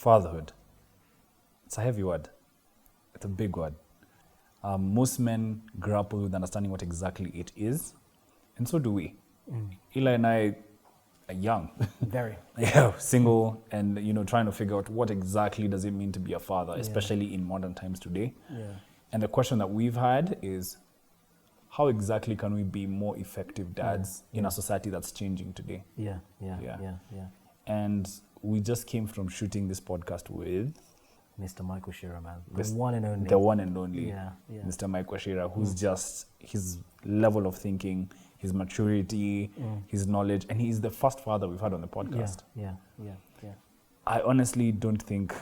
Fatherhood. It's a heavy word. It's a big word. Most men grapple with understanding what exactly it is, and so do we. Eli and I are young. Very. Yeah, single, and trying to figure out what exactly does it mean to be a father, especially in modern times today. Yeah. And the question that we've had is, how exactly can we be more effective dads in a society that's changing today? Yeah. And we just came from shooting this podcast with Mr. Mike Wachira, man. The one and only. The one and only. Yeah. Mr. Mike Wachira, who's just his level of thinking, his maturity, his knowledge, and he's the first father we've had on the podcast. Yeah. I honestly don't think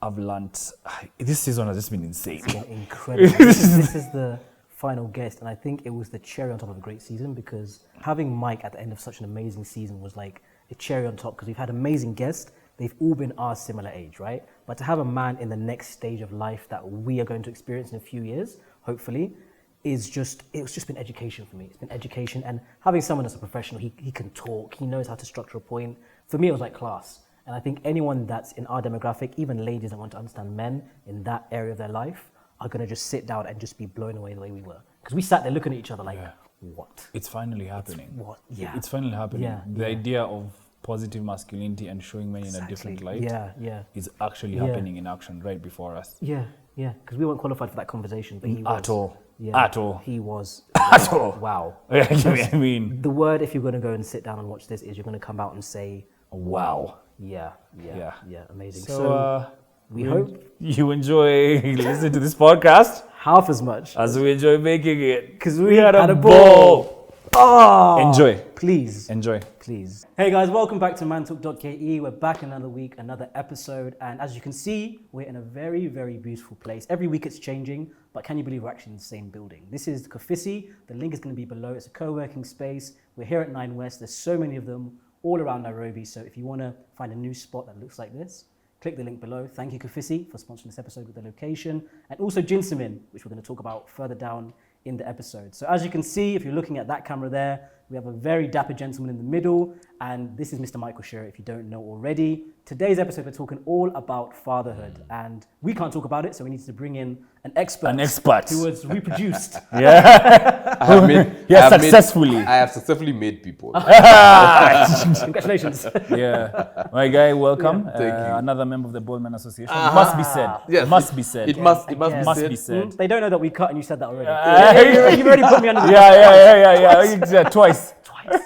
I've learnt. This season has just been insane. It's been incredible. This is the final guest, and I think it was the cherry on top of a great season, because having Mike at the end of such an amazing season was like a cherry on top, because we've had amazing guests. They've all been our similar age, right? But to have a man in the next stage of life that we are going to experience in a few years, hopefully, it's just been education for me. It's been education, and having someone that's a professional, he can talk, he knows how to structure a point. For me, it was like class. And I think anyone that's in our demographic, even ladies that want to understand men in that area of their life, are going to just sit down and just be blown away the way we were. Because we sat there looking at each other like, what? It's finally happening. What? Yeah. It's finally happening. Yeah, the idea of positive masculinity and showing men in a different light is actually happening in action right before us. Yeah. Because we weren't qualified for that conversation, but he was. At all. Yeah, At all. He was. At all. Wow. I mean, the word, if you're going to go and sit down and watch this, is you're going to come out and say, wow. Yeah. Amazing. So we hope you enjoy listening to this podcast half as much as we enjoy making it. Because we had a ball. Oh, Enjoy. Please. Enjoy. Please. Hey guys, welcome back to Mantalk.ke. We're back another week, another episode. And as you can see, we're in a very, very beautiful place. Every week it's changing, but can you believe we're actually in the same building? This is Kofisi. The link is going to be below. It's a co-working space. We're here at 9 West. There's so many of them all around Nairobi. So if you want to find a new spot that looks like this, click the link below. Thank you, Kofisi, for sponsoring this episode with the location. And also Jinsamin, which we're going to talk about further down in the episode. So as you can see, if you're looking at that camera there, we have a very dapper gentleman in the middle, and this is Mr. Mike Wachira, if you don't know already. Today's episode, we're talking all about fatherhood, and we can't talk about it, so we need to bring in an expert. Who was reproduced. I have successfully made people. Congratulations. Yeah. My guy, welcome. Thank you. Another member of the Bowlman Association. Must be said. Yes, must be said. It must be said. They don't know that we cut and you said that already. You've already put me under the Yeah. Twice.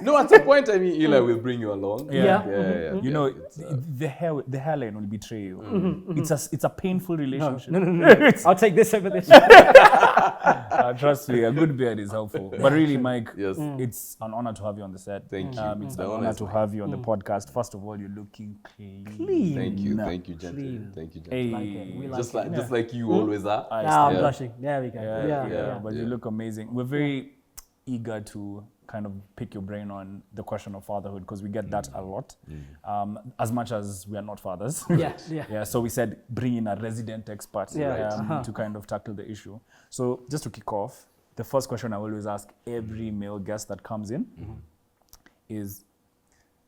No, at some point, I mean, Eli will bring you along. Yeah. You know, the hairline will betray you. It's a painful relationship. No. I'll take this over this. Trust me, a good beard is helpful. But really, Mike, Yes. It's an honor to have you on the set. Thank you. It's The an honor honor is to mine. have you on the podcast. First of all, you're looking clean. Thank you, gentlemen. Clean. Thank you, Hey. gentlemen. We like Just it. like you always are. Now I'm Yeah. blushing. There we go. Yeah. But you look amazing. We're very eager to kind of pick your brain on the question of fatherhood, because we get that a lot, as much as we are not fathers. Yeah. So we said bring in a resident expert Yeah. to kind of tackle the issue. So just to kick off, the first question I always ask every male guest that comes in is,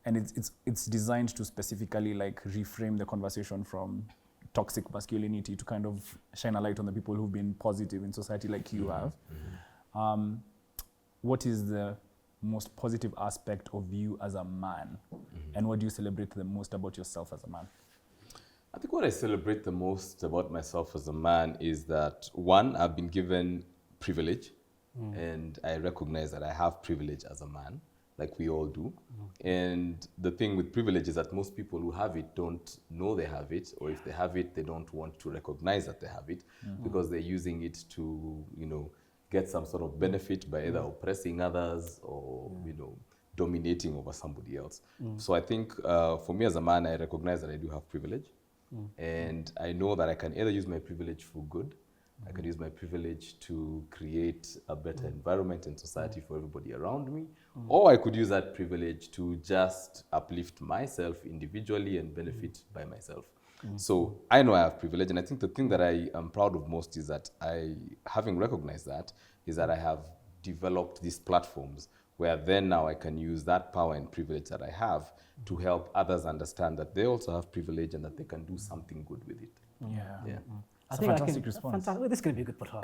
and it's designed to specifically like reframe the conversation from toxic masculinity to kind of shine a light on the people who've been positive in society like you have. What is the most positive aspect of you as a man, and what do you celebrate the most about yourself as a man? I think what I celebrate the most about myself as a man is that, one, I've been given privilege, and I recognize that I have privilege as a man, like we all do. And the thing with privilege is that most people who have it don't know they have it, or if they have it, they don't want to recognize that they have it, because they're using it to, get some sort of benefit by either oppressing others or, dominating over somebody else. So I think for me as a man, I recognize that I do have privilege. And I know that I can either use my privilege for good, I can use my privilege to create a better environment and society for everybody around me, or I could use that privilege to just uplift myself individually and benefit by myself. So I know I have privilege, and I think the thing that I am proud of most is that having recognized that, is that I have developed these platforms where then now I can use that power and privilege that I have to help others understand that they also have privilege and that they can do something good with it. Yeah. I It's a think fantastic response. Well, this is going to be a good podcast.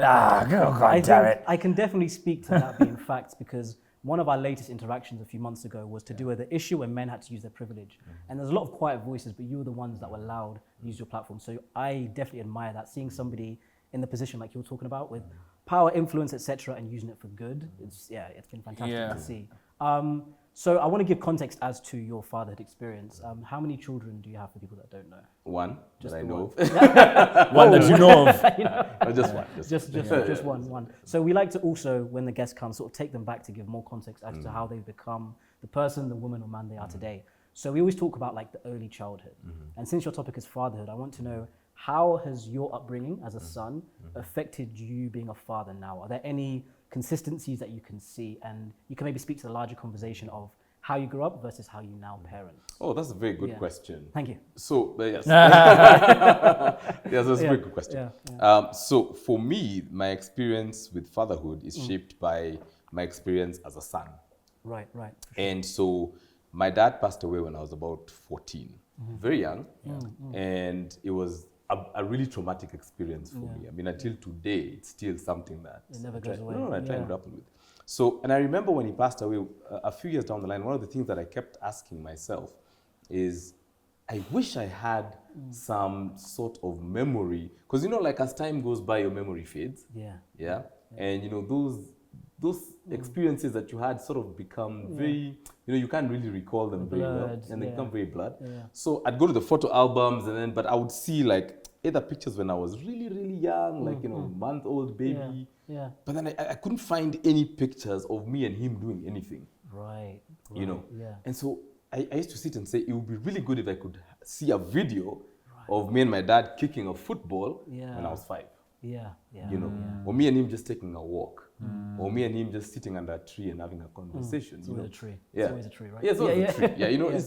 God damn it. I can definitely speak to that being facts because one of our latest interactions a few months ago was to do with the issue when men had to use their privilege. And there's a lot of quiet voices, but you were the ones that were loud to use your platform. So I definitely admire that, seeing somebody in the position like you're talking about with power, influence, etc., and using it for good. It's been fantastic to see. So I want to give context as to your fatherhood experience. How many children do you have for people that don't know? One Just that I the know one. of. One that you know of. No, just one. Just one. So we like to also, when the guests come, sort of take them back to give more context as to how they've become the person, the woman or man they are today. So we always talk about like the early childhood. And since your topic is fatherhood, I want to know, how has your upbringing as a son affected you being a father now? Are there any consistencies that you can see? And you can maybe speak to the larger conversation of how you grew up versus how you now parent. Oh, that's a very good question. Thank you. So, yes. Yes, that's a very good question. So, for me, my experience with fatherhood is shaped by my experience as a son. Right. And so, my dad passed away when I was about 14, very young. And it was a really traumatic experience for me. I mean, until today, it's still something that It never goes away. I try and grapple with. So, and I remember when he passed away, a few years down the line, one of the things that I kept asking myself is, I wish I had some sort of memory, because like as time goes by, your memory fades. Yeah. And those experiences that you had sort of become very, you can't really recall them very well, and they become very blurred. So I'd go to the photo albums, but I would see like either pictures when I was really, really young, like, month-old baby. But then I couldn't find any pictures of me and him doing anything. Right. And so I used to sit and say, it would be really good if I could see a video of me and my dad kicking a football when I was 5. Or me and him just taking a walk. Or me and him just sitting under a tree and having a conversation. It's always a tree. Yeah. It's always a tree, right? Yeah, it's always a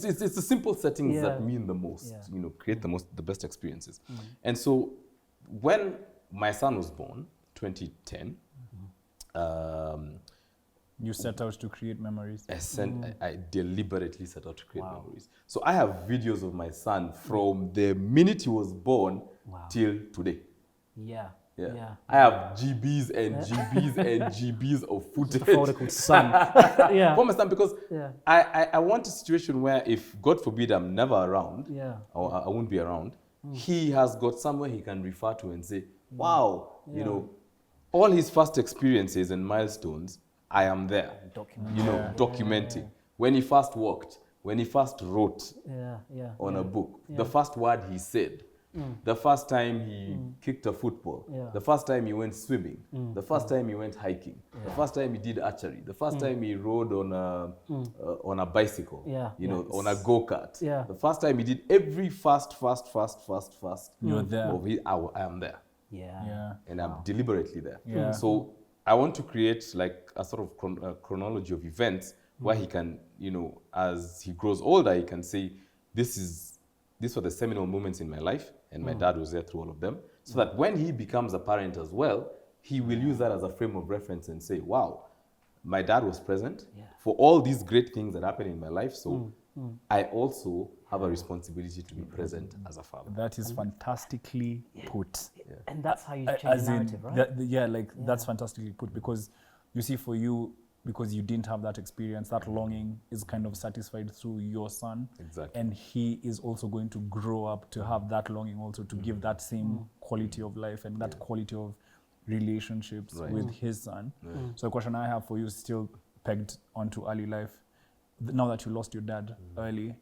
tree. It's the simple settings that mean the most, Yeah. create the best experiences. And so when my son was born, 2010, You set out to create memories. I deliberately set out to create memories. So I have videos of my son from the minute he was born till today. Yeah. I have GBs and GBs and GBs of footage. The folder called son. For my son, because I want a situation where if, God forbid, I'm never around, or I won't be around, he has got somewhere he can refer to and say, wow, all his first experiences and milestones, I am there, documenting. When he first walked, when he first wrote on a book, the first word he said, the first time he kicked a football, the first time he went swimming, the first time he went hiking, the first time he did archery, the first time he rode on a bicycle, on a go-kart, the first time he did every fast. You're there. I am there. And I'm deliberately there. So I want to create like a sort of chronology of events where he can, as he grows older, he can say, these were the seminal moments in my life, and my dad was there through all of them. So that when he becomes a parent as well, he will use that as a frame of reference and say, wow, my dad was present for all these great things that happened in my life. So I also have a responsibility to be present as a father. That is fantastically put. And that's how you change the narrative, right? That's fantastically put, because you see, for you, because you didn't have that experience, that longing is kind of satisfied through your son. Exactly. And he is also going to grow up to have that longing also to give that same quality of life and that quality of relationships with his son. So the question I have for you is still pegged onto early life. Now that you lost your dad early,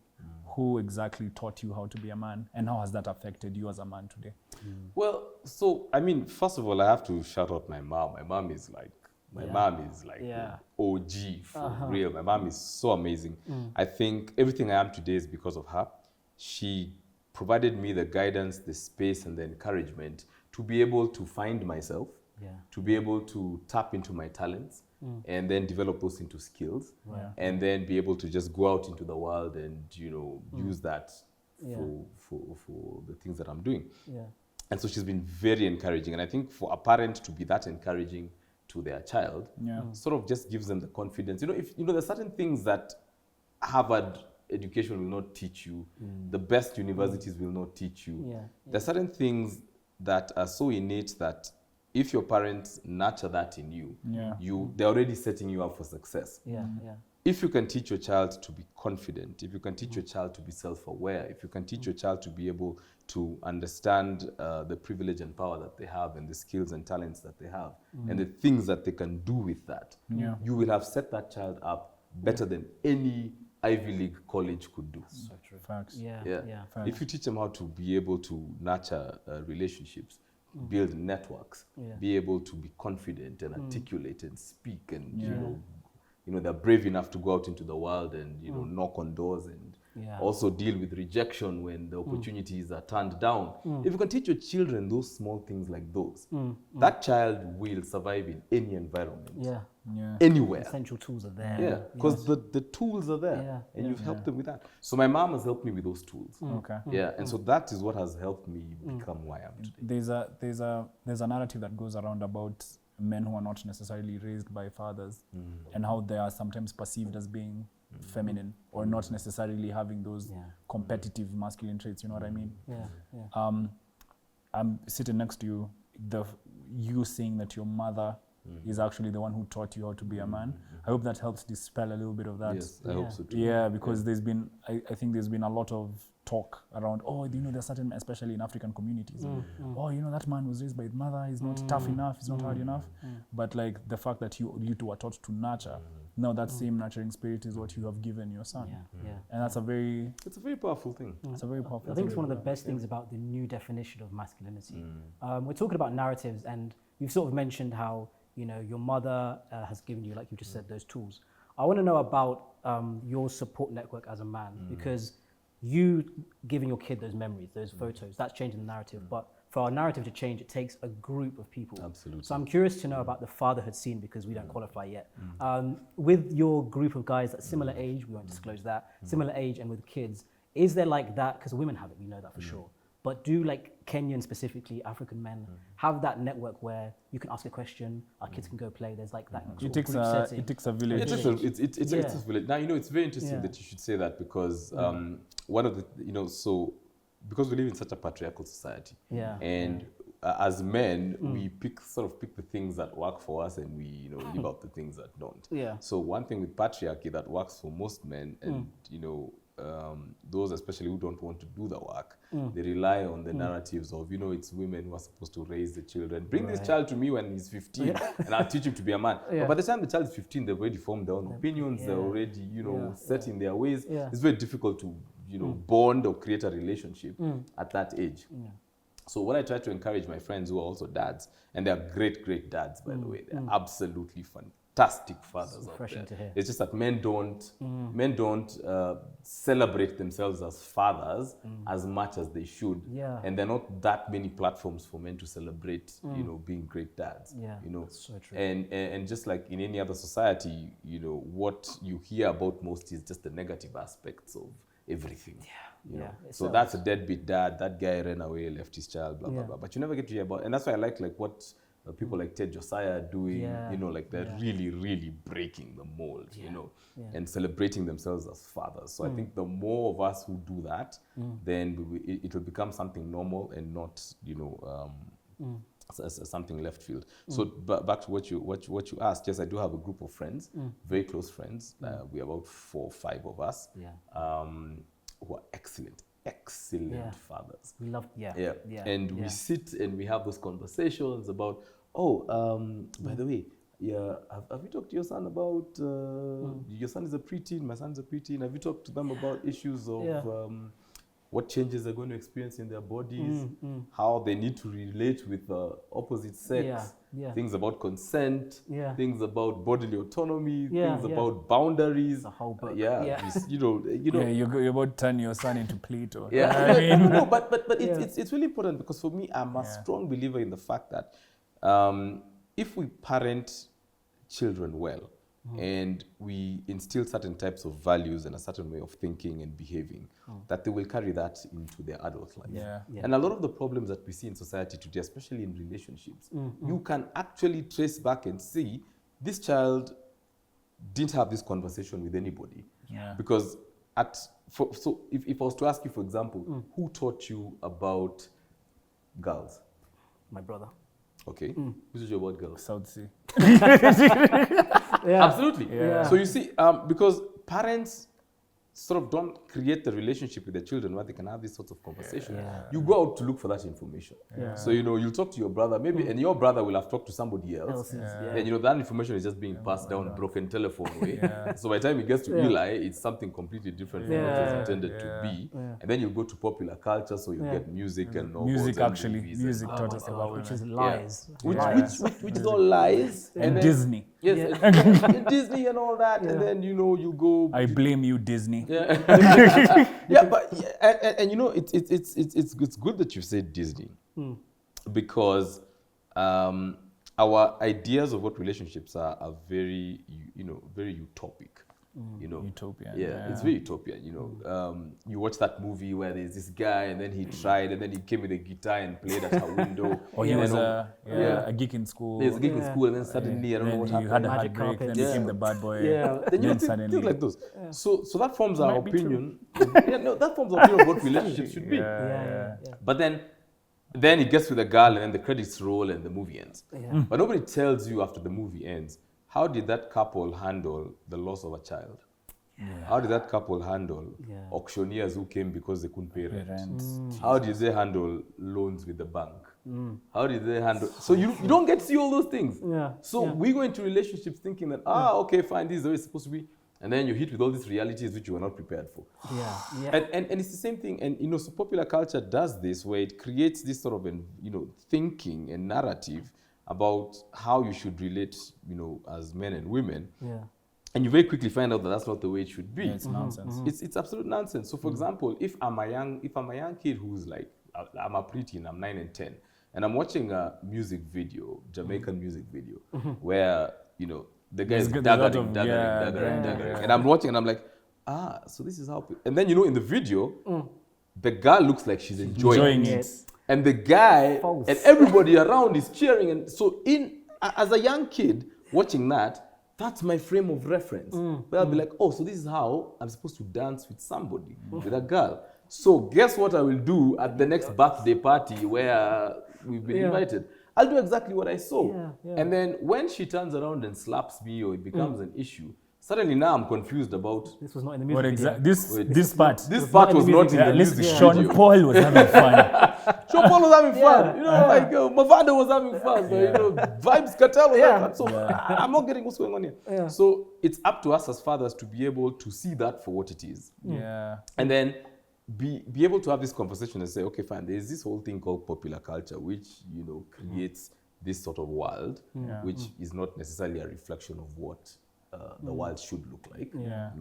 who exactly taught you how to be a man, and how has that affected you as a man today? Well, so, I mean, first of all, I have to shout out my mom. My mom is like OG for real. My mom is so amazing. I think everything I am today is because of her. She provided me the guidance, the space, and the encouragement to be able to find myself, to be able to tap into my talents, and then develop those into skills, and then be able to just go out into the world and use that for the things that I'm doing. And so she's been very encouraging, and I think for a parent to be that encouraging to their child, Yeah. sort of just gives them the confidence. If there's certain things that Harvard education will not teach you, the best universities will not teach you. Yeah. There's certain things that are so innate that if your parents nurture that in you, they're already setting you up for success. Yeah. If you can teach your child to be confident, if you can teach your child to be self-aware, if you can teach your child to be able to understand the privilege and power that they have and the skills and talents that they have and the things that they can do with that, you will have set that child up better than any Ivy League college could do. So true. Facts. Yeah. Facts. If you teach them how to be able to nurture relationships, build networks, be able to be confident and articulate and speak, and they're brave enough to go out into the world and knock on doors and also deal with rejection when the opportunities are turned down. If you can teach your children those small things like those, that child will survive in any environment. Anywhere. Essential tools are there. Yeah, because the tools are there, and you've helped them with that. So my mom has helped me with those tools. Okay. Yeah, and so that is what has helped me become who I am today. There's a narrative that goes around about men who are not necessarily raised by fathers and how they are sometimes perceived as being feminine or not necessarily having those competitive masculine traits. You know what I mean? I'm sitting next to you. You saying that your mother is actually the one who taught you how to be a man. I hope that helps dispel a little bit of that. Yes, I hope so too. Yeah, because there's been, I think there's been a lot of talk around, there's certain, especially in African communities, that man was raised by his mother, he's not tough enough, he's not hard enough. But like the fact that you two are taught to nurture, now that same nurturing spirit is what you have given your son. And that's it's a very powerful thing. It's a very powerful I think it's one of the best things about the new definition of masculinity. We're talking about narratives, and you've sort of mentioned how your mother has given you, like you just said, those tools. I want to know about your support network as a man, because you giving your kid those memories, those photos, that's changing the narrative. But for our narrative to change, it takes a group of people. Absolutely. So I'm curious to know about the fatherhood scene, because we don't qualify yet. With your group of guys at similar age, we won't disclose that, similar age and with kids, is there like that? Because women have it, we know that for sure. But do like Kenyan, specifically African men, have that network where you can ask a question, our kids can go play? There's like that. It takes a village. It's a village. Now it's very interesting that you should say that, because one of the because we live in such a patriarchal society, and as men we pick the things that work for us, and we leave out the things that don't. So one thing with patriarchy that works for most men, and those especially who don't want to do the work, they rely on the narratives of, it's women who are supposed to raise the children. Bring this child to me when he's 15 and I'll teach him to be a man. But by the time the child is 15, they've already formed their own opinions, they're already, set in their ways. It's very difficult to, bond or create a relationship at that age. So what I try to encourage my friends who are also dads, and they're great, great dads, by the way, they're absolutely fantastic fathers out there. To hear. It's just that men don't celebrate themselves as fathers as much as they should, and there are not that many platforms for men to celebrate, being great dads. So true. And just like in any other society, what you hear about most is just the negative aspects of everything. So that's a deadbeat dad. That guy ran away, left his child, blah blah blah. But you never get to hear about, and that's why I like what people like Ted Josiah are doing. They're really, really breaking the mold. And celebrating themselves as fathers. So I think the more of us who do that, then it will become something normal and not something left field. So back to what you asked. Yes, I do have a group of friends, very close friends. We're about 4 or 5 of us, who are excellent fathers. We love, and we sit and we have those conversations about, by the way, have you talked to your son about, your son is a preteen, my son's a preteen, have you talked to them about issues of what changes they're going to experience in their bodies, how they need to relate with the opposite sex, things about consent, things about bodily autonomy, things about boundaries. The whole book. You're about to turn your son into Plato. But it's really important, because for me, I'm a strong believer in the fact that if we parent children well, and we instill certain types of values and a certain way of thinking and behaving, that they will carry that into their adult life. Yeah. And a lot of the problems that we see in society today, especially in relationships, you can actually trace back and see this child didn't have this conversation with anybody. Yeah. Because so if I was to ask you, for example, who taught you about girls? My brother. Okay. Who taught you about girls? South Sea. Yeah. Absolutely. Yeah. So you see, because parents sort of don't create the relationship with their children where they can have these sorts of conversations. Yeah. You go out to look for that information. Yeah. So, you'll talk to your brother, maybe, and your brother will have talked to somebody else. Yeah. And, that information is just being passed down broken telephone way. So by the time it gets to Eli, it's something completely different from what it was intended to be. And then you go to popular culture, so you get music and novels. Music, and actually. movies Music and, taught us about Which women. is lies. which is all lies. And then- Disney. Yes, and Disney and all that. And then, you go... I blame you, Disney. Yeah, but it's good that you said Disney, because our ideas of what relationships are very very utopic. Utopian. Yeah, it's very utopian. You watch that movie where there's this guy and then he tried and then he came with a guitar and played at her window. Or he and was then a geek in school. There's a gig in school and then suddenly I don't know what you happened. had a Magic heartbreak, carpet. then became the bad boy. Then Then things like those. So that forms our Might be true. opinion. That forms our opinion of what relationships should be. Yeah. But then it gets with the girl and then the credits roll and the movie ends. Yeah. But nobody tells you after the movie ends, how did that couple handle the loss of a child? How did that couple handle auctioneers who came because they couldn't pay rent? How did they handle loans with the bank? How did they handle... So you don't get to see all those things. Yeah. So we go into relationships thinking that, okay, fine, this is the way it's supposed to be. And then you hit with all these realities which you were not prepared for. Yeah. And it's the same thing. And, so popular culture does this where it creates this sort of, thinking and narrative about how you should relate, as men and women. Yeah. And you very quickly find out that that's not the way it should be. Yeah, it's nonsense. It's absolute nonsense. So, for example, if I'm a young kid who's like, I'm a preteen, I'm 9 and 10, and I'm watching a music video, Jamaican music video, where, the guy is daggering. And I'm watching and I'm like, so this is how... And then, in the video, the girl looks like she's enjoying it. And the guy False. and everybody around is cheering. And so as a young kid watching that, that's my frame of reference. Where I'll be like, so this is how I'm supposed to dance with somebody, with a girl. So guess what I will do at the next birthday party where we've been invited? I'll do exactly what I saw. And then when she turns around and slaps me or it becomes an issue, suddenly now I'm confused about... This was not in the music video. This part. This part was not in the Listen, music Sean video. Paul was having fun. Sean Paul was having fun. Mavado was having fun. So, Vibes Cartel was having fun. So I'm not getting what's going on here. So it's up to us as fathers to be able to see that for what it is. Yeah. And then be able to have this conversation and say, okay, fine, there's this whole thing called popular culture, which, creates this sort of world, which is not necessarily a reflection of what the world should look like.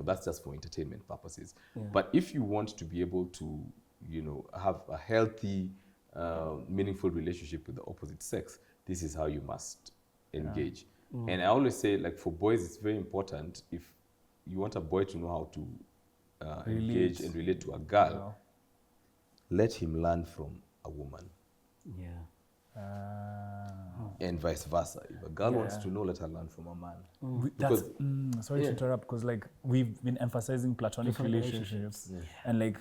That's just for entertainment purposes. But if you want to be able to, have a healthy, meaningful relationship with the opposite sex, this is how you must engage. And I always say, like, for boys, it's very important, if you want a boy to know how to engage and relate to a girl, let him learn from a woman. And vice versa. If a girl wants to know, let her learn from a man. Sorry to interrupt, because like we've been emphasizing platonic relationships, and like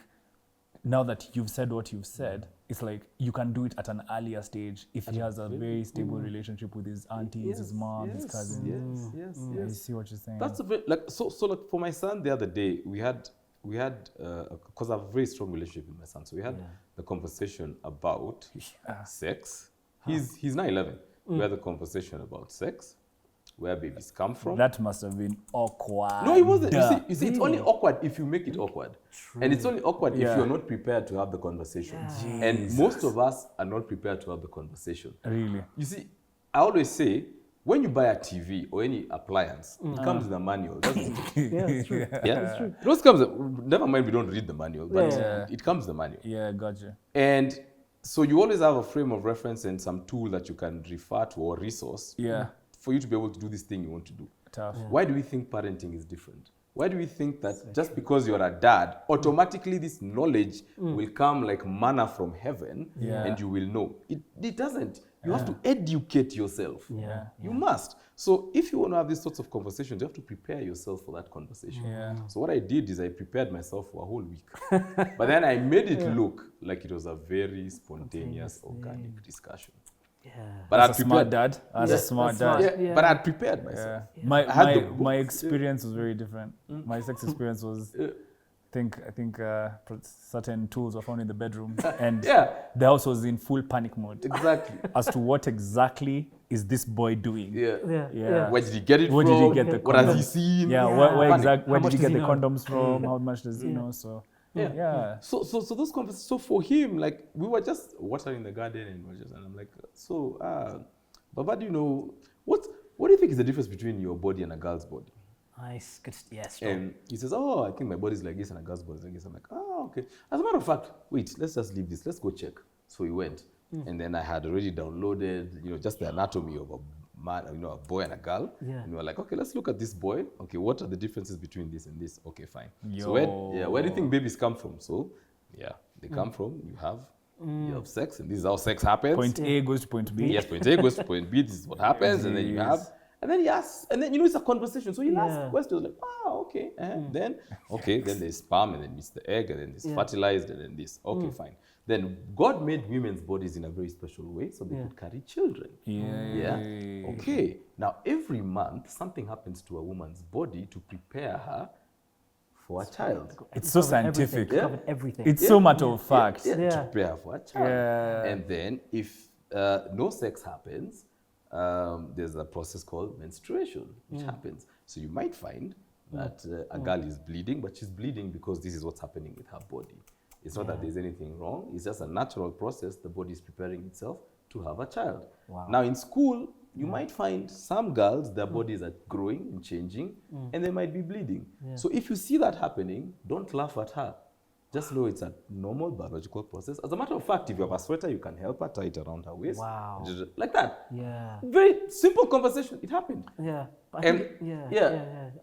now that you've said what you've said, it's like you can do it at an earlier stage if he has a very stable relationship with his aunties, his mom, his cousins. I see what you're saying. That's a very, like so like for my son the other day we had because I have a very strong relationship with my son, so we had the conversation about sex. He's now 11. We had the conversation about sex, where babies come from. That must have been awkward. No, it wasn't. You see, it's only awkward if you make it awkward. True. And it's only awkward if you're not prepared to have the conversation. And most of us are not prepared to have the conversation. Really? You see, I always say, when you buy a TV or any appliance, it comes in a manual, doesn't it? It's true. It's true. It always comes, never mind we don't read the manual, but it comes in the manual. Yeah, gotcha. And so you always have a frame of reference and some tool that you can refer to or resource for you to be able to do this thing you want to do. Tough. Why do we think parenting is different? Why do we think that just because you're a dad, automatically this knowledge will come like manna from heaven and you will know? It doesn't. You have to educate yourself. Yeah. You must. So if you want to have these sorts of conversations, you have to prepare yourself for that conversation. Yeah. So what I did is I prepared myself for a whole week. But then I made it look like it was a very spontaneous, organic discussion. Yeah. But As a smart dad. As a smart dad. Yeah, but I'd prepared myself. Yeah. I had the My books, experience was very different. My sex experience was, I think certain tools were found in the bedroom, and the house was in full panic mode. Exactly. As to what exactly is this boy doing? Yeah. Where did he get it Where from? did he get the What has he condoms? seen? Yeah, where did he get the condoms from? How much does he know? So So those conversations. So for him, like we were just watering the garden, and I'm like, Baba, do you know what do you think is the difference between your body and a girl's body? Nice, good, yes. And he says, oh, I think my body's like this and a girl's body's like this. I'm like, oh, okay. As a matter of fact, wait, let's just leave this. Let's go check. So we went, and then I had already downloaded, just the anatomy of a man, a boy and a girl. Yeah. And we were like, okay, let's look at this boy. Okay, what are the differences between this and this? Okay, fine. Yo. So where do you think babies come from? So they come from, you have sex, and this is how sex happens. point A goes to point B. Yes, point A goes to point B, this is what happens, and then you have, and then he asks, and then it's a conversation. So he'll ask questions like, okay, then there's sperm, and then it's the egg, and then it's fertilized, and then this. Okay, fine. Then God made women's bodies in a very special way so they could carry children. Yeah. Okay. Now every month something happens to a woman's body to prepare her for a child. It's so scientific. Covered everything. It's so matter of fact. To prepare her for a child. And then if no sex happens, there's a process called menstruation, which happens. So you might find that a girl is bleeding, but she's bleeding because this is what's happening with her body. It's not that there's anything wrong. It's just a natural process. The body is preparing itself to have a child. Wow. Now in school, you might find some girls, their bodies are growing and changing, and they might be bleeding. So if you see that happening, don't laugh at her. Just know it's a normal biological process. As a matter of fact, if you have a sweater, you can help her tie it around her waist. Wow. Like that. Yeah. Very simple conversation. It happened. Yeah.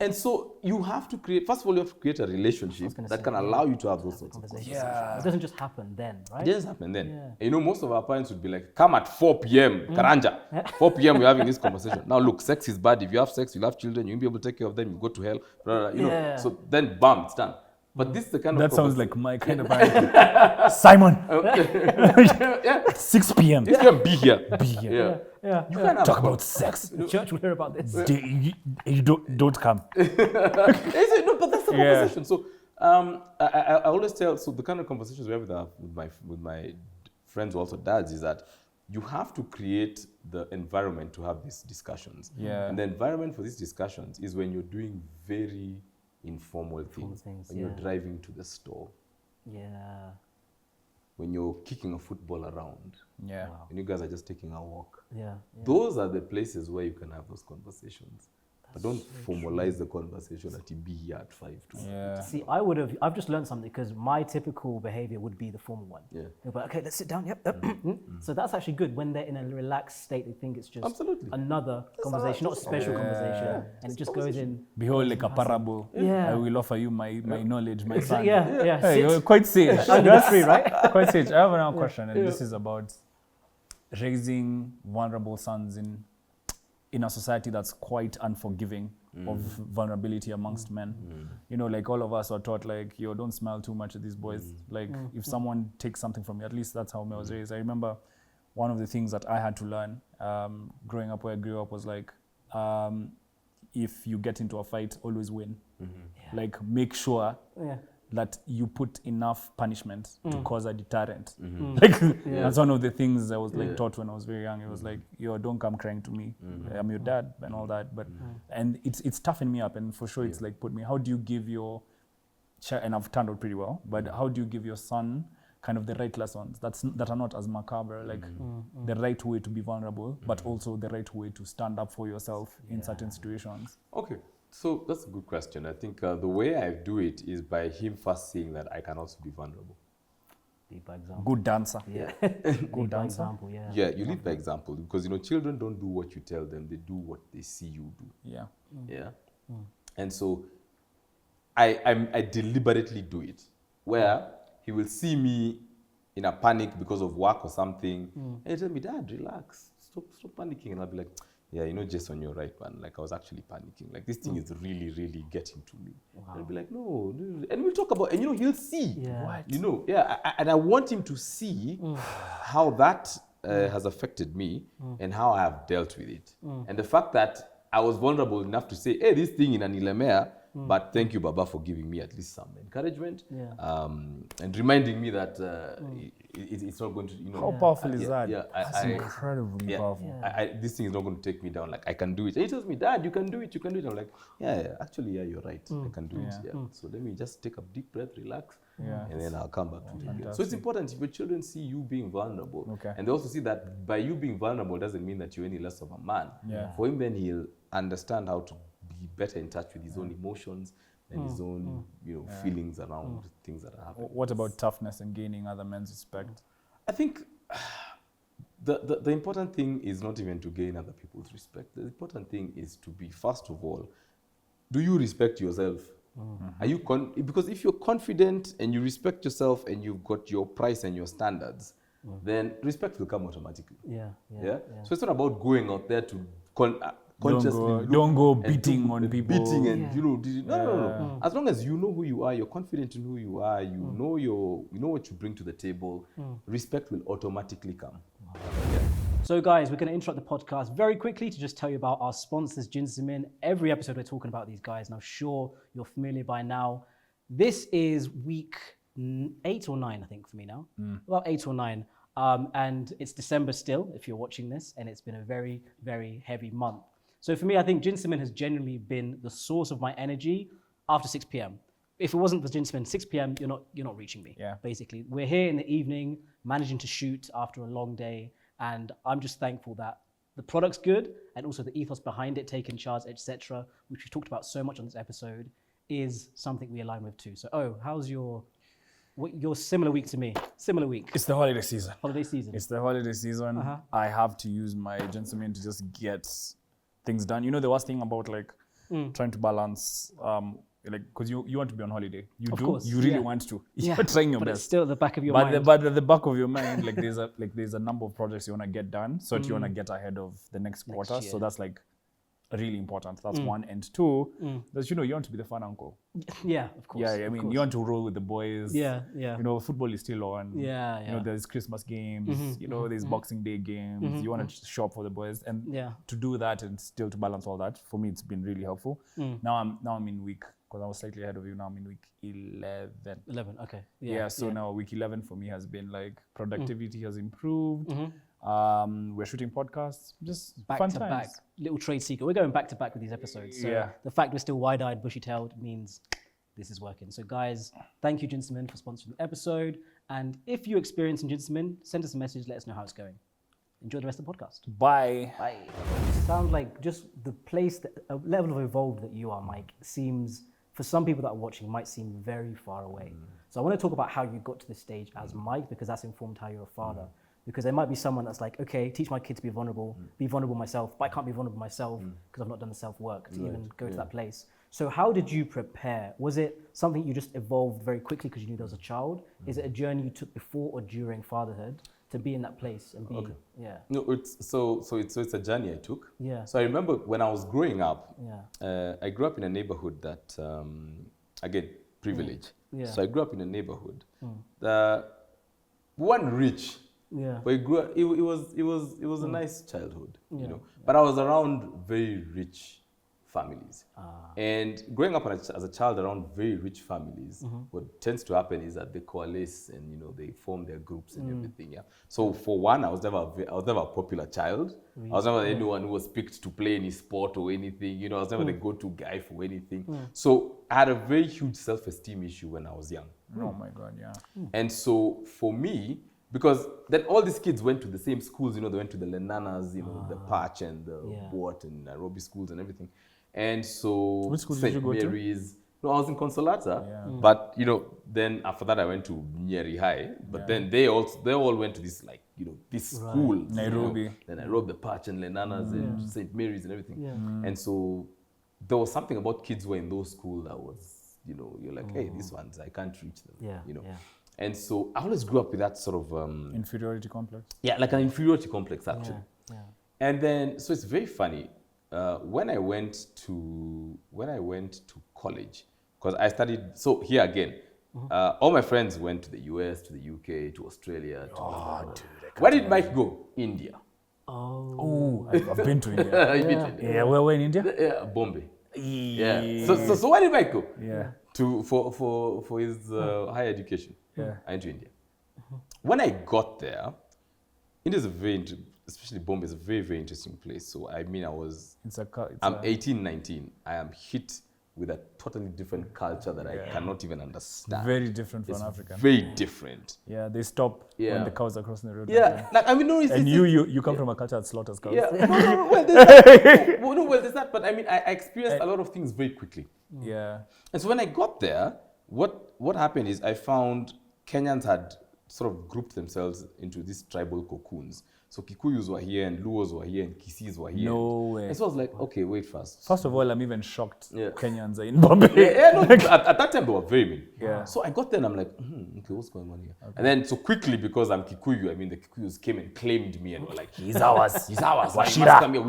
And so you have to create, first of all, you have to create a relationship that can allow you to have those sorts of conversations. It doesn't just happen then, right? It doesn't happen then. And most of our parents would be like, come at 4 p.m., Karanja. 4 p.m. we're having this conversation. Now look, sex is bad. If you have sex, you'll have children, you won't be able to take care of them, you go to hell. Blah, blah, blah, So then, bam, it's done. But this is the kind of... That sounds like my kind of parenting. Simon! 6 p.m. If you can be here. You can't talk about sex. The church will hear about this. You don't come. No, but that's the conversation. So I always tell, so the kind of conversations we have with my friends who are also dads is that you have to create the environment to have these discussions. And the environment for these discussions is when you're doing very informal things. When you're driving to the store. When you're kicking a football around. When you guys are just taking a walk. Those are the places where you can have those conversations. But don't formalize the conversation that you be here at 5 to See, I've just learned something because my typical behavior would be the formal one. But okay, let's sit down. So that's actually good. When they're in a relaxed state, they think it's just another conversation, not a special conversation. And it just goes in. Behold, like a parable. I will offer you my knowledge, my son. Hey, you're quite sage. Under tree, right? Quite sage. I have another question, and this is about raising vulnerable sons in a society that's quite unforgiving of vulnerability amongst men. Like all of us are taught like, yo, don't smile too much at these boys. Like if someone takes something from you, at least that's how I was raised. I remember one of the things that I had to learn growing up where I grew up was like, if you get into a fight, always win. Like make sure that you put enough punishment to cause a deterrent. Like that's one of the things I was like taught when I was very young. It was like, yo, don't come crying to me. I'm your dad and all that. But and it's toughened me up, and for sure it's like put me. How do you give your child, and I've turned out pretty well, but how do you give your son kind of the right lessons that are not as macabre, like the right way to be vulnerable, but also the right way to stand up for yourself in certain situations? Okay. So that's a good question. I think the way I do it is by him first seeing that I can also be vulnerable. Lead by example. Good dancer. Yeah. Good Lead by dancer. example, yeah. Yeah, you lead by example because children don't do what you tell them; they do what they see you do. Yeah. Yeah, and so I deliberately do it where he will see me in a panic because of work or something, and he tell me, "Dad, relax, stop panicking," and I'll be like, "Yeah, Jason, you're right, man. Like I was actually panicking. Like this thing is really, really getting to me." Wow. And I'll be like, "No," and we'll talk about, and he'll see. Yeah. What? And I want him to see how that has affected me and how I have dealt with it, and the fact that I was vulnerable enough to say, "Hey, this thing in an Ilemea, but thank you, Baba, for giving me at least some encouragement and reminding me that it's not going to, How powerful is that? Yeah, That's incredibly powerful. this thing is not going to take me down. Like I can do it. And he tells me, "Dad, you can do it. You can do it." I'm like, actually, you're right. I can do it. Yeah. So let me just take a deep breath, relax, and then I'll come back to it again. So it's important if your children see you being vulnerable, and they also see that by you being vulnerable doesn't mean that you're any less of a man. Yeah. For him, then he'll understand how to be better in touch with his own emotions and his own, feelings around things that are happening. What about toughness and gaining other men's respect? I think the important thing is not even to gain other people's respect. The important thing is to be, first of all, do you respect yourself? Are you because if you're confident and you respect yourself and you've got your price and your standards, then respect will come automatically. Yeah. So it's not about going out there to consciously Don't go beating on people. Beating and no. As long as you know who you are, you're confident in who you are, you know what you bring to the table, respect will automatically come. So guys, we're going to interrupt the podcast very quickly to just tell you about our sponsors, Jinsamin. Every episode we're talking about these guys, and I'm sure you're familiar by now. This is week 8 or 9, I think, for me now. About 8 or 9. And it's December still, if you're watching this, and it's been a very, very heavy month. So for me, I think Jinsamin has genuinely been the source of my energy after 6 p.m. If it wasn't for Jinsamin, 6 p.m., you're not reaching me. Yeah. Basically, we're here in the evening, managing to shoot after a long day, and I'm just thankful that the product's good, and also the ethos behind it, taking charge, etc., which we've talked about so much on this episode, is something we align with too. So, how's your similar week to me? Similar week. It's the holiday season. Holiday season. It's the holiday season. I have to use my Jinsamin to just get things done. The worst thing about trying to balance, because you want to be on holiday. Of course, you really want to. You're trying your but best. It's still at the back of your mind. But at the back of your mind, there's a number of projects you want to get done, so that you want to get ahead of the next quarter. year. So that's really important. That's one. And two, that you want to be the fun uncle. Yeah, of course. Yeah, I mean, you want to roll with the boys. Yeah. Football is still on. Yeah. There's Christmas games. There's Boxing Day games. You want to shop for the boys, and to do that and still to balance all that, for me, it's been really helpful. Now I'm in week, because I was slightly ahead of you. Now I'm in week 11. 11. Okay. So now week 11 for me has been productivity has improved. We're shooting podcasts, just back fun to times. back. Little trade secret. We're going back to back with these episodes. So the fact we're still wide-eyed, bushy-tailed means this is working. So guys, thank you, Jinsamin, for sponsoring the episode. And if you experience in Jinsamin, send us a message. Let us know how it's going. Enjoy the rest of the podcast. Bye. Bye. Sounds like just the place, a level of evolved that you are, Mike, seems, for some people that are watching, might seem very far away. So I want to talk about how you got to this stage as Mike, because that's informed how you're a father. Because there might be someone that's like, okay, teach my kid to be vulnerable myself, but I can't be vulnerable myself because I've not done the self-work to even go to that place. So how did you prepare? Was it something you just evolved very quickly because you knew there was a child? Is it a journey you took before or during fatherhood to be in that place and be, No, it's a journey I took. Yeah. So I remember when I was growing up, Yeah. I grew up in a neighborhood that, again, privilege. Yeah. So I grew up in a neighborhood that wasn't rich. Yeah. But it was a nice childhood, But I was around very rich families. And growing up as a child around very rich families, what tends to happen is that they coalesce and they form their groups and everything. Yeah. So for one, I was never a popular child. Really? I was never anyone who was picked to play any sport or anything. I was never the go-to guy for anything. So I had a very huge self-esteem issue when I was young. Oh my God, yeah. And so for me, because then all these kids went to the same schools, they went to the Lenanas, the Patch and the Boat and Nairobi schools and everything. And so which schools did you go Mary's, No, I was in Consolata, but then after that I went to Nyeri High. But then they all went to this this school, Nairobi. Then Nairobi, the Patch and Lenanas and St. Mary's and everything. And so there was something about kids who were in those schools that was, you're like, hey, these ones I can't reach them. And so I always grew up with that sort of inferiority complex. Yeah, like an inferiority complex actually. Yeah. And then so it's very funny. When I went to college, because I studied, so here again, all my friends went to the US, to the UK, to Australia. Where did Mike go? India. Oh, I've been to India. You've been to India. Yeah, where in India? Yeah, Bombay. Yeah. So where did Mike go? Yeah. For his higher education. Yeah. I went to India. When I got there, India is especially Bombay is a very, very interesting place. So I mean, I'm 18, 19. I am hit with a totally different culture that I cannot even understand. Very different from Africa. Very different. Yeah, they stop when the cows are crossing the road. Yeah, like I mean, no, and you come from a culture that slaughters cows. Yeah, no, well, there's that. But I mean, I experienced a lot of things very quickly. Yeah. And so when I got there, what happened is I found Kenyans had sort of grouped themselves into these tribal cocoons. So Kikuyus were here, and Luos were here, and Kisis were here. No way. And so I was like, okay, wait first. First of all, I'm even shocked Kenyans are in Bombay. At that time, they were very mean. Yeah. So I got there, and I'm like, okay, what's going on here? Okay. And then, so quickly, because I'm Kikuyu, I mean, the Kikuyus came and claimed me and were like, he's ours. He's ours. Wachira. Must come here.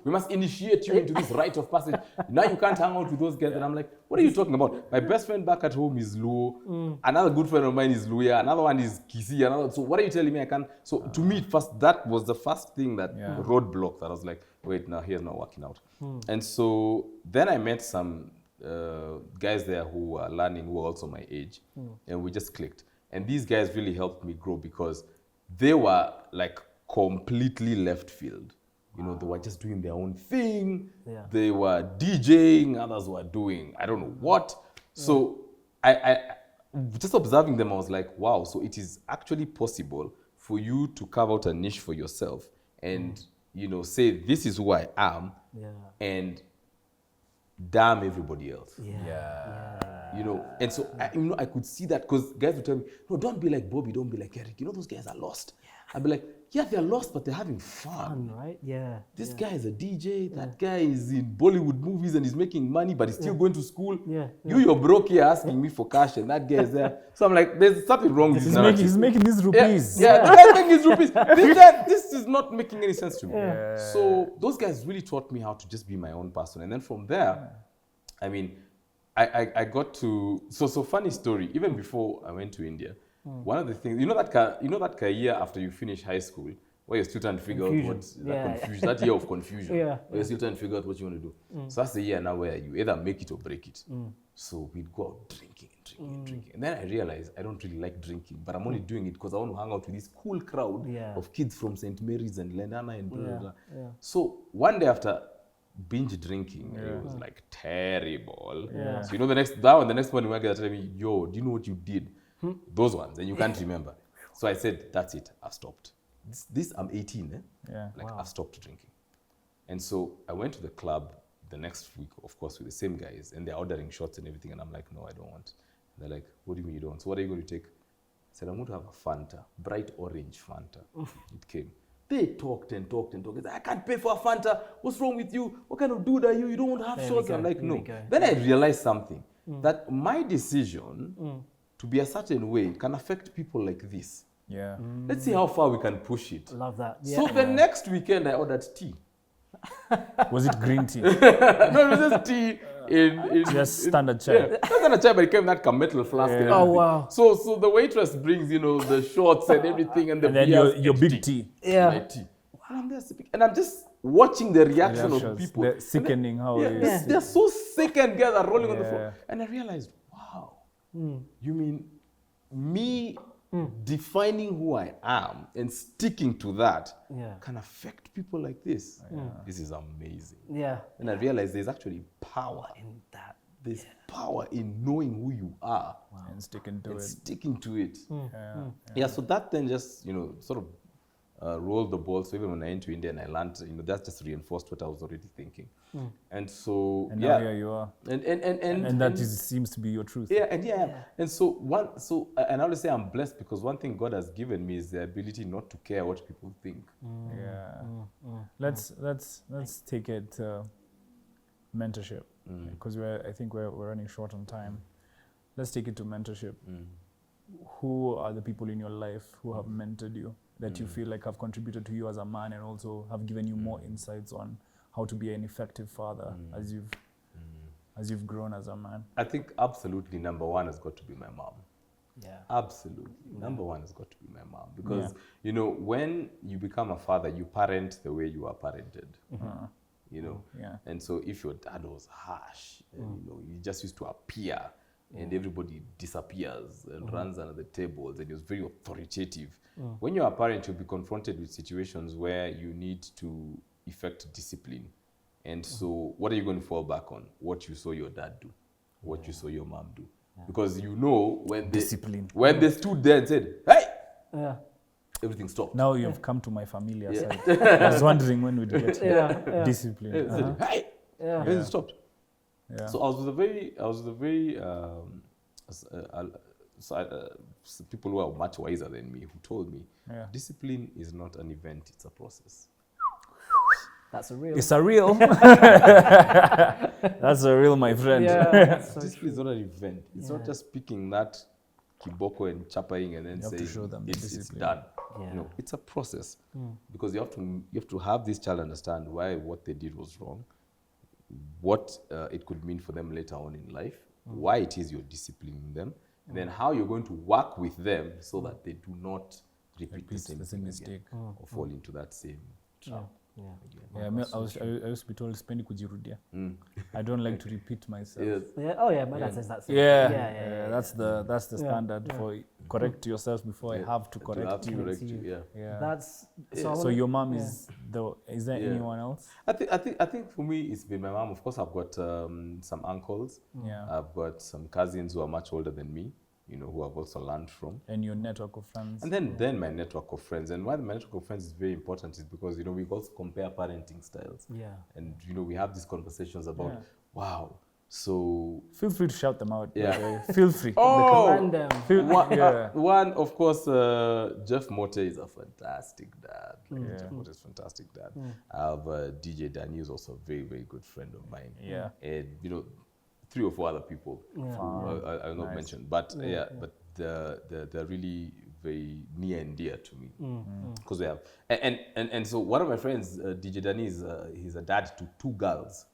We must initiate you into this rite of passage. Now you can't hang out with those guys. And I'm like, what are you talking about? My best friend back at home is Luo. Another good friend of mine is Luya. Another one is Kisi. So what are you telling me I can't? So to me, that was the first thing that roadblock that I was like, wait, now here's not working out. And so then I met some guys there who were learning, who were also my age. And we just clicked. And these guys really helped me grow because they were like completely left field. They were just doing their own thing. Yeah. They were DJing, others were doing I don't know what. So I just observing them, I was like, wow, so it is actually possible for you to carve out a niche for yourself and, say, this is who I am, and damn everybody else. And so, I could see that because guys would tell me, no, don't be like Bobby, don't be like Eric. Those guys are lost. I'd be like, yeah, they're lost, but they're having fun. Right? Yeah. This guy is a DJ. That guy is in Bollywood movies and he's making money, but he's still going to school. You're broke here asking me for cash, and that guy is there. So I'm like, there's something wrong with this. He's making these rupees. The guy's making his rupees. This is not making any sense to me. So those guys really taught me how to just be my own person. And then from there, I mean, I got to, so funny story, even before I went to India, one of the things, that year after you finish high school, where you're still trying to figure out that year of confusion, where you're still trying to figure out what you want to do. So that's the year now where you either make it or break it. So we'd go out drinking. And then I realized I don't really like drinking, but I'm only doing it because I want to hang out with this cool crowd of kids from St. Mary's and Lenana and blah, blah, blah. So one day after binge drinking, it was like terrible. So the next morning when I tell me, yo, do you know what you did? Those ones, and you can't remember. So I said, that's it, I've stopped. This I'm 18, I've stopped drinking. And so I went to the club the next week, of course, with the same guys, and they're ordering shots and everything, and I'm like, no, I don't want. And they're like, what do you mean you don't? So what are you going to take? I said, I'm going to have a Fanta, bright orange Fanta. It came. They talked and talked. Said, I can't pay for a Fanta. What's wrong with you? What kind of dude are you? You don't want to have shots? I'm like, no. Then I realized something, that my decision to be a certain way can affect people like this. Yeah. Let's see how far we can push it. Love that. So the next weekend I ordered tea. Was it green tea? No, it was just tea in just standard chai. Not standard chai, but it came in that metal flask. And oh wow! So the waitress brings the shots and everything and the then your big tea. My tea. And I'm there sipping, and I'm just watching the reaction of people. They're sickening how it is. They're so sick and they're rolling on the floor. And I realized, wow, you mean me defining who I am and sticking to that can affect people like this. This is amazing. And I realized there's actually power in that. There's power in knowing who you are and sticking to it. So that then just, sort of roll the ball. So even when I went to India and I learned, that just reinforced what I was already thinking. And so, And now here you are. And that seems to be your truth. Yeah, and so and I always say I'm blessed because one thing God has given me is the ability not to care what people think. Let's take it mentorship, because I think we're running short on time. Let's take it to mentorship. Who are the people in your life who have mentored you that you feel like have contributed to you as a man and also have given you more insights on how to be an effective father as you've grown as a man? I think absolutely number one has got to be my mom. Yeah. Absolutely. Number one has got to be my mom. Because, when you become a father, you parent the way you are parented. And so if your dad was harsh, and, you just used to appear, and everybody disappears and runs under the tables, and he was very authoritative. When you're a parent, you'll be confronted with situations where you need to effect discipline. And so what are you going to fall back on? What you saw your dad do, what you saw your mom do. Because when they stood there and said, hey, everything stopped. Now you've come to my familiar side. I was wondering when we'd get discipline. Said, hey, everything stopped. Yeah. So I was with a very people who are much wiser than me who told me discipline is not an event, it's a process. That's a real. It's a real. That's a real, my friend. Yeah, so discipline is not an event. It's not just picking that kiboko and chapping and then saying it's done. Yeah. It's a process because you have to have this child understand why what they did was wrong, what it could mean for them later on in life, why it is you're disciplining them, and then how you're going to work with them so that they do not repeat the same mistake or fall into that same trap. I used to be told spendi kujirudia. I don't like to repeat myself. Yeah. Oh yeah, my dad says that. That's the standard for correct yourself before I have to correct you. That's so your mom is there anyone else? I think for me it's been my mom. Of course I've got some uncles. I've got some cousins who are much older than me, who I've also learned from. And your network of friends. And then my network of friends. And why the network of friends is very important is because, we also compare parenting styles. Yeah. And, we have these conversations about, wow, so... Feel free to shout them out. Yeah. Feel free. One, of course, Jeff Mote is a fantastic dad. Jeff Mote is a fantastic dad. I have DJ Danny, who's also a very, very good friend of mine. Yeah. And, 3 or 4 other people who I'll not mention, but but they're really very near and dear to me because we have and so one of my friends, DJ Danny, he's a dad to 2 girls.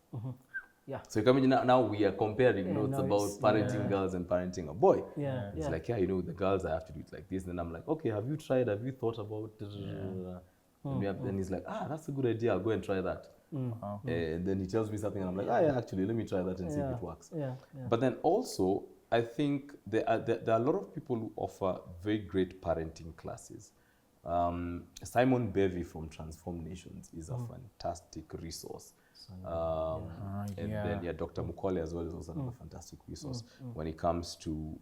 Yeah. So you come in now we are comparing notes about parenting girls and parenting a boy. Yeah. It's like the girls I have to do it like this, and then I'm like, okay, have you thought about? And he's like, that's a good idea. I'll go and try that. And then he tells me something and I'm like, actually, let me try that and see if it works. But then also, I think there are a lot of people who offer very great parenting classes. Simon Bevy from Transform Nations is a fantastic resource. And then Dr. Mukole as well is also another fantastic resource when it comes to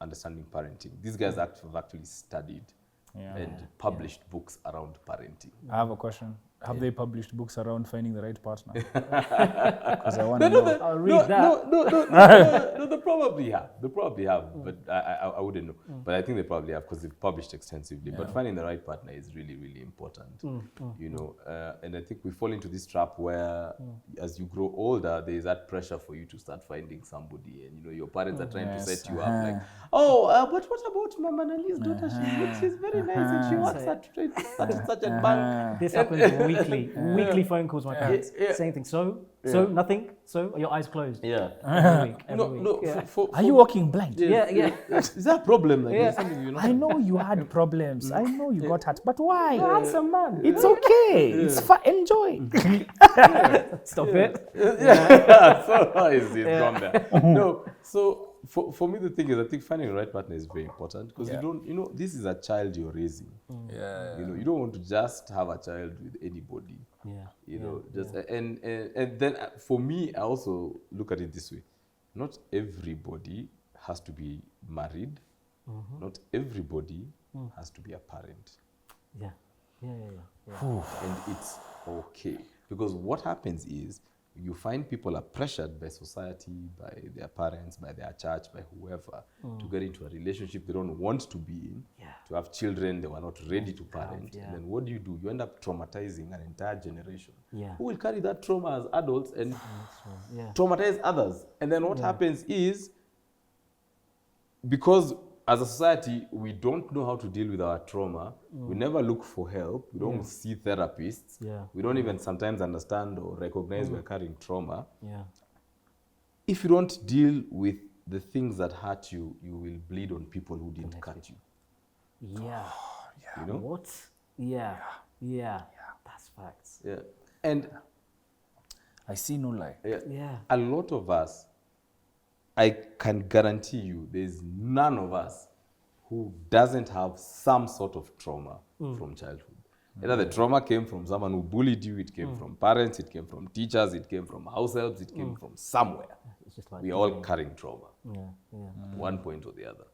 understanding parenting. These guys have actually studied and published books around parenting. I have a question. Have they published books around finding the right partner? Because I want to know. I'll read that. No, they probably have. But I wouldn't know. But I think they probably have because they've published extensively. But finding the right partner is really, really important. And I think we fall into this trap where as you grow older, there is that pressure for you to start finding somebody. And, your parents are trying to set you up like, but what about Mama Nali's daughter? She's very nice and she works at such a bank. This happens weekly phone calls with my parents. Same thing. So nothing. So are your eyes closed? Yeah. Every week. Are you walking blind? Yeah. Is that a problem? Like, I know you had problems. I know you got hurt. But why? You're a handsome man. It's okay. It's fun. Enjoy. Stop it. So it's gone there. No. So for me, the thing is, I think finding the right partner is very important because you don't, this is a child you're raising. You don't want to just have a child with anybody. And then for me, I also look at it this way: not everybody has to be married. Not everybody has to be a parent. Yeah. And it's okay. Because what happens is you find people are pressured by society, by their parents, by their church, by whoever, to get into a relationship they don't want to be in, to have children they were not ready to parent. And then what do? You end up traumatizing an entire generation who will carry that trauma as adults and traumatize others. And then what happens is, because as a society, we don't know how to deal with our trauma. We never look for help. We don't see therapists. We don't even sometimes understand or recognize we're carrying trauma. If you don't deal with the things that hurt you, you will bleed on people who didn't cut you. You know? What? Yeah. That's facts. And I see no lie. A lot of us, I can guarantee you, there's none of us who doesn't have some sort of trauma from childhood. Either the trauma came from someone who bullied you, it came from parents, it came from teachers, it came from house helps, it came from somewhere. It's just like We're all carrying trauma at one point or the other.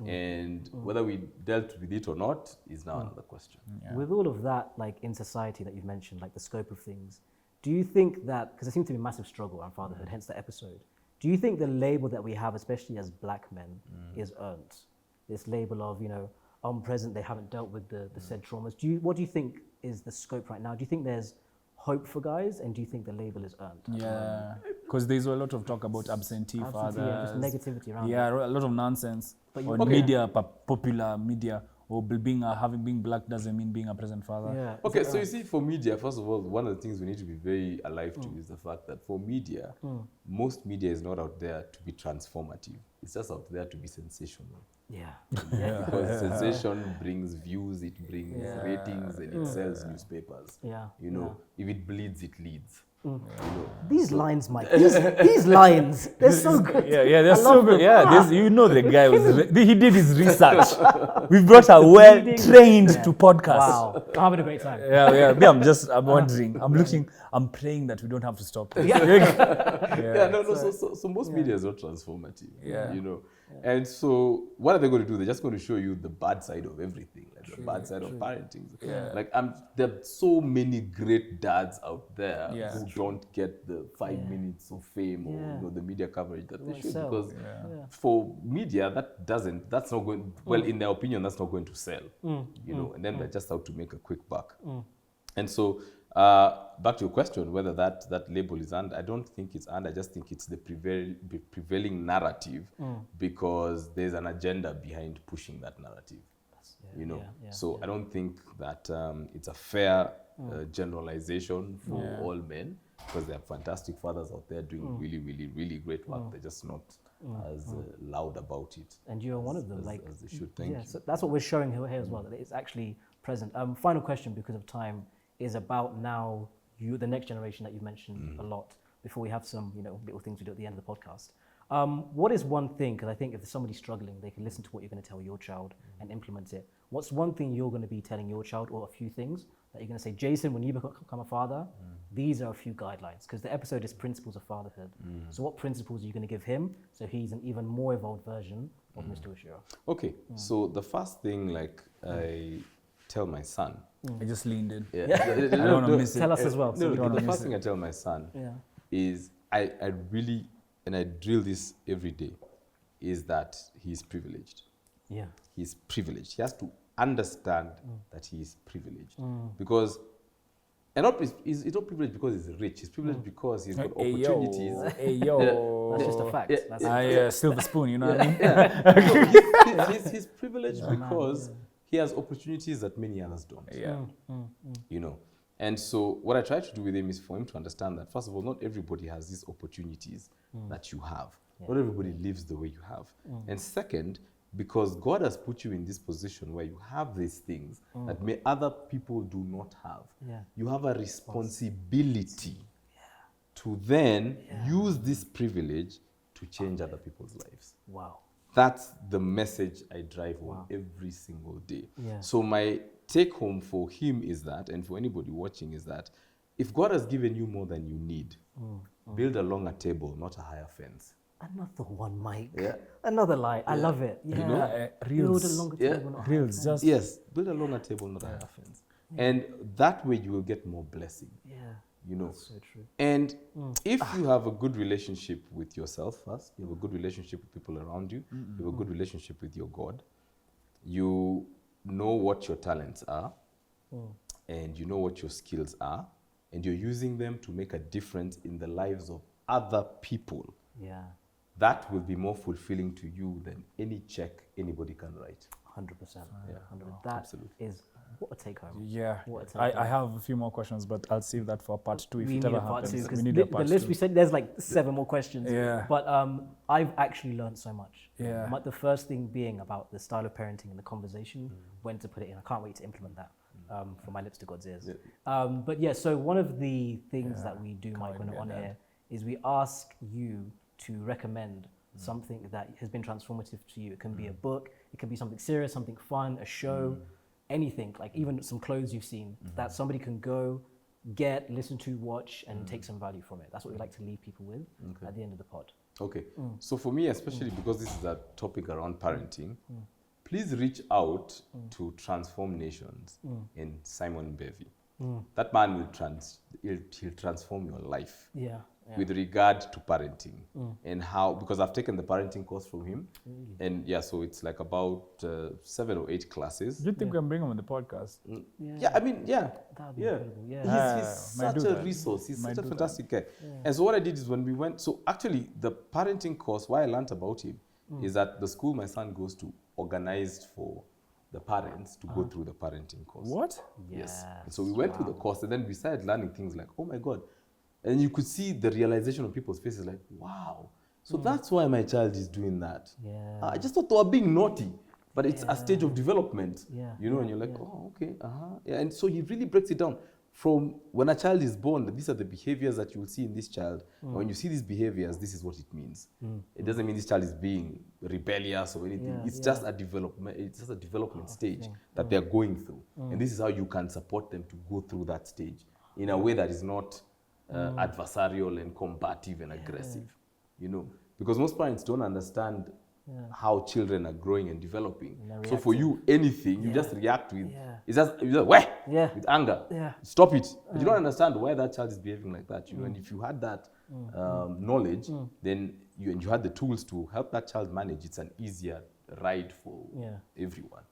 And whether we dealt with it or not is now another question. With all of that, like in society that you've mentioned, like the scope of things, do you think that, because there seems to be a massive struggle around fatherhood, hence the episode, do you think the label that we have, especially as black men, is earned? This label of, present, they haven't dealt with the said traumas. What do you think is the scope right now? Do you think there's hope for guys, and do you think the label is earned? Yeah, because there's a lot of talk about absentee fathers. Just negativity around it. Yeah, a lot of nonsense. But on media, popular media, or being black doesn't mean being a present father. Okay, so you see, for media, first of all, one of the things we need to be very alive to is the fact that for media, most media is not out there to be transformative. It's just out there to be sensational. Because sensation brings views, it brings ratings, and it sells newspapers. If it bleeds, it leads. These lines, Mike. These lines, they're so good. They're so good. The guy he did his research. We've brought a well-trained to podcast. Wow, I'm having a great time. I'm wondering. I'm praying that we don't have to stop. So most media is not transformative. And so what are they going to do? They're just going to show you the bad side of everything, like the bad side of parenting. There are so many great dads out there who don't get the 5 minutes of fame or the media coverage that they should, because for media that's not going well, in their opinion, that's not going to sell. And then they're just out to make a quick buck. And so back to your question, whether that label is earned, I don't think it's earned. I just think it's the prevailing narrative, because there's an agenda behind pushing that narrative. So I don't think that it's a fair generalization for all men, because there are fantastic fathers out there doing really, really, really great work. They're just not as loud about it. And you're one of them, as they should. Thank you. So that's what we're showing here as well, that it's actually present. Final question, because of time, is about now the next generation that you mentioned a lot, before we have some little things we do at the end of the podcast. What is one thing, because I think if there's somebody struggling, they can listen to what you're going to tell your child and implement it. What's one thing you're going to be telling your child, or a few things that you're going to say, Jason, when you become a father, these are a few guidelines, because the episode is Principles of Fatherhood. So what principles are you going to give him so he's an even more evolved version of Mr. Wachira? Okay, so the first thing, I tell my son. I just leaned in. I don't want to miss it. Tell us as well. The first thing I tell my son is, I really, and I drill this every day, is that he's privileged. He's privileged. He has to understand that he is privileged. Because, he's not privileged because he's rich. He's privileged because he's got opportunities. That's just a fact. Silver spoon, what I mean? He's privileged because he has opportunities that many others don't. And so what I try to do with him is for him to understand that, first of all, not everybody has these opportunities that you have. Not everybody lives the way you have. And second, because God has put you in this position where you have these things that other people do not have. You have a responsibility to then use this privilege to change other people's lives. Wow. That's the message I drive home every single day. So my take home for him is that, and for anybody watching, is that if God has given you more than you need, build a longer table, not a higher fence. Another one, Mike. Another lie. I love it. Reels. Build a longer table, not a higher fence. Yes, build a longer table, not a higher fence. And that way you will get more blessing. Yeah. You know. That's so true. And if you have a good relationship with yourself first, you have a good relationship with people around you, you have a good relationship with your God, you know what your talents are, and you know what your skills are, and you're using them to make a difference in the lives of other people, Yeah. that will be more fulfilling to you than any check anybody can write. 100%. Yeah. 100%. That Absolutely. is what a take home. Yeah, What a take I home. have a few more questions, but I'll save that for part 2 if We it need ever a part happens. two because We need the a part list 2. we said there's like 7 more questions. Yeah. But I've actually learned so much. Yeah. The first thing being about the style of parenting and the conversation, when to put it in. I can't wait to implement that from my lips to God's ears. Yeah. But yeah, so one of the things that we do, Mike, when wait we're to on get air, is we ask you to recommend something that has been transformative to you. It can be a book, it can be something serious, something fun, a show, anything, like even some clothes you've seen that somebody can go, get, listen to, watch, and take some value from it. That's what we like to leave people with at the end of the pod. Okay. So for me, especially because this is a topic around parenting, please reach out to Transform Nations and Simon Bevy. That man will he'll transform your life Yeah. with regard to parenting and how, because I've taken the parenting course from him, and yeah, so it's like about 7 or 8 classes. Do you think we can bring him on the podcast? Yeah, I mean, yeah, That would be yeah. incredible. Yeah. He's might such do a that. resource. He's Might such a do that. fantastic guy. And so what I did is when we went, so actually the parenting course, why I learned about him is that the school my son goes to organized for the parents to go through the parenting course. What? Yes. And so we went through the course and then we started learning things like, oh my God. And you could see the realization on people's faces like, wow. So that's why my child is doing that. Yeah. I just thought they were being naughty, but it's a stage of development. Yeah. You know, and you're like, oh, okay, Yeah, and so he really breaks it down. From when a child is born, these are the behaviors that you will see in this child. And when you see these behaviors, this is what it means. It doesn't mean this child is being rebellious or anything. Yeah, It's just a development. It's just a development stage that they're going through, and this is how you can support them to go through that stage in a way that is not adversarial and combative and aggressive. You know, because most parents don't understand how children are growing and developing. So for you, anything you just react with. It's just wah, with anger. Yeah. Stop it. But you don't understand why that child is behaving like that. You know, and if you had that knowledge, then you had the tools to help that child manage. It's an easier ride for everyone.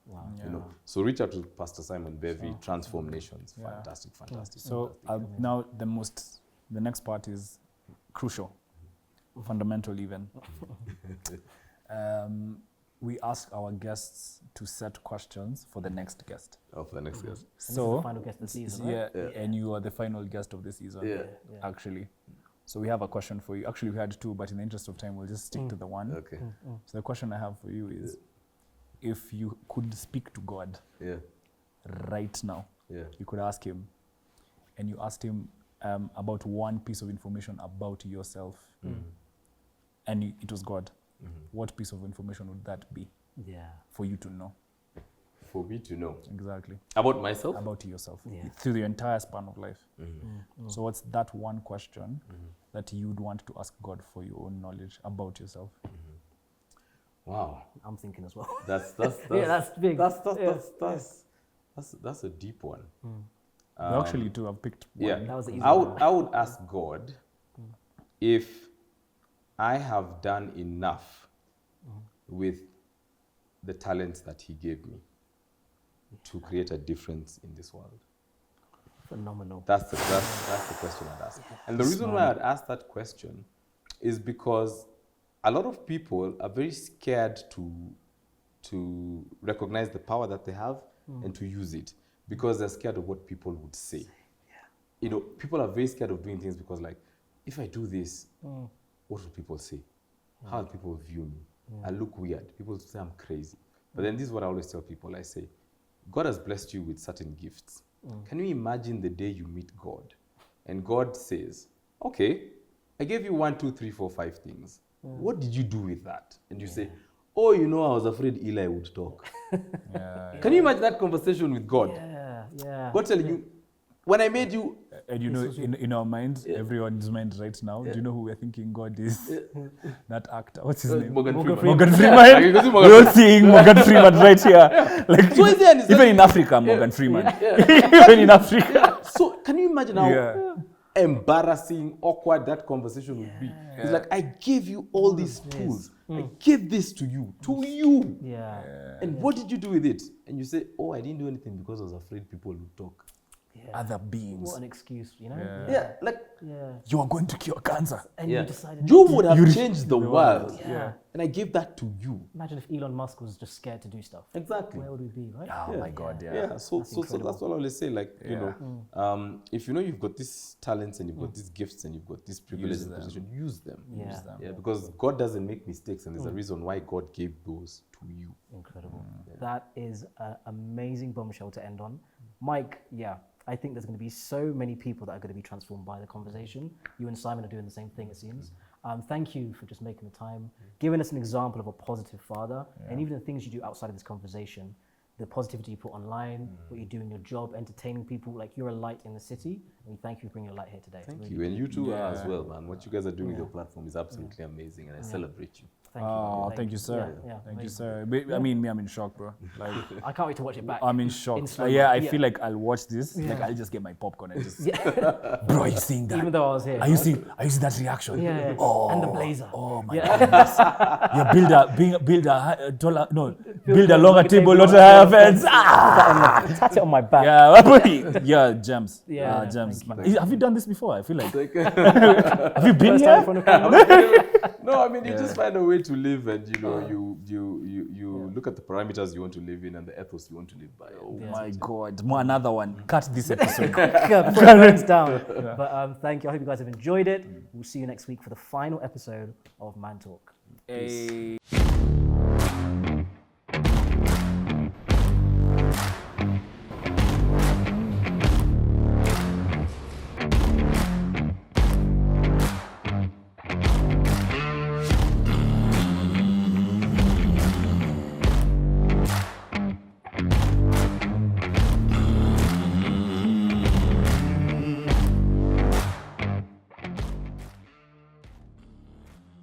You know, so reach out to Pastor Simon Bevy, Transform Nations. Fantastic. So now the next part is crucial, fundamental even. We ask our guests to set questions for the next guest. Oh, for the next guest. And this is the final guest of the season, right? And you are the final guest of the season, actually. So we have a question for you. Actually, we had 2, but in the interest of time, we'll just stick to the one. Okay. So the question I have for you is, if you could speak to God right now, you could ask him, and you asked him about one piece of information about yourself, and it was God. What piece of information would that be for you to know? For me to know. Exactly. About myself? About yourself, through the entire span of life. So what's that one question that you'd want to ask God for your own knowledge about yourself? Wow. I'm thinking as well. That's that's big. That's a deep one. Actually, two. I've picked one. That was the easy I one. would ask God if I have done enough with the talents that he gave me to create a difference in this world. Phenomenal. That's the question I'd ask. And the reason why I'd ask that question is because a lot of people are very scared to recognize the power that they have and to use it because they're scared of what people would say. You know, people are very scared of doing things because, like, if I do this, what will people say? How will people view me? I look weird. People say I'm crazy. But then this is what I always tell people. I say, God has blessed you with certain gifts. Can you imagine the day you meet God and God says, okay, I gave you 1, 2, 3, 4, 5 things. What did you do with that? And you say, oh, you know, I was afraid Eli would talk. Can you imagine that conversation with God? Yeah. God telling you, when I made you, And you know, in our mind, everyone's mind right now, do you know who we're thinking God is? That actor. What's his name? Morgan Freeman. Morgan Freeman. We're all seeing Morgan Freeman right here. Like, So is there an- even in Africa, Morgan Freeman. Even in Africa. So can you imagine how embarrassing, awkward that conversation would be? It's like, I gave you all these tools. I gave this to you. Yeah. And what did you do with it? And you say, oh, I didn't do anything because I was afraid people would talk. Other beings. What an excuse, you know? Yeah, like You are going to cure cancer. And you decided you would have changed the world. Yeah. And I gave that to you. Imagine if Elon Musk was just scared to do stuff. Exactly. Where would we be, right? Oh my God, Yeah, so that's what I always say. Like, you know, if you know you've got these talents and you've got these gifts and you've got this privilege and position, use them. Yeah. Because God doesn't make mistakes, and there's a reason why God gave those to you. Incredible. That is an amazing bombshell to end on. Mike, I think there's going to be so many people that are going to be transformed by the conversation. You and Simon are doing the same thing, it seems. Thank you for just making the time, giving us an example of a positive father, and even the things you do outside of this conversation, the positivity you put online, what you do in your job, entertaining people. Like, you're a light in the city, and we thank you for bringing your light here today. Thank you. And you too are as well, man. What you guys are doing with your platform is absolutely amazing, and I celebrate you. Thank you. Oh, thank you, sir. Thank you, sir. I mean, I'm in shock, bro. Like, I can't wait to watch it back. I'm in shock. slow I feel like I'll watch this. Like, I'll just get my popcorn and just. Bro, are you seeing that? Even though I was here. Are you seeing that reaction? Yeah. Oh, And the blazer. Oh my goodness. Build a longer table, not a higher fence. Tat it on my back. Yeah, gems. Yeah, gems. thank you. Have you done this before? I feel like. Have you been here? No, I mean, you just find a way to live, and you know, you look at the parameters you want to live in and the ethos you want to live by. Oh my God! Another one. Cut this episode. Before it burns down. But thank you. I hope you guys have enjoyed it. We'll see you next week for the final episode of Mantalk. Hey.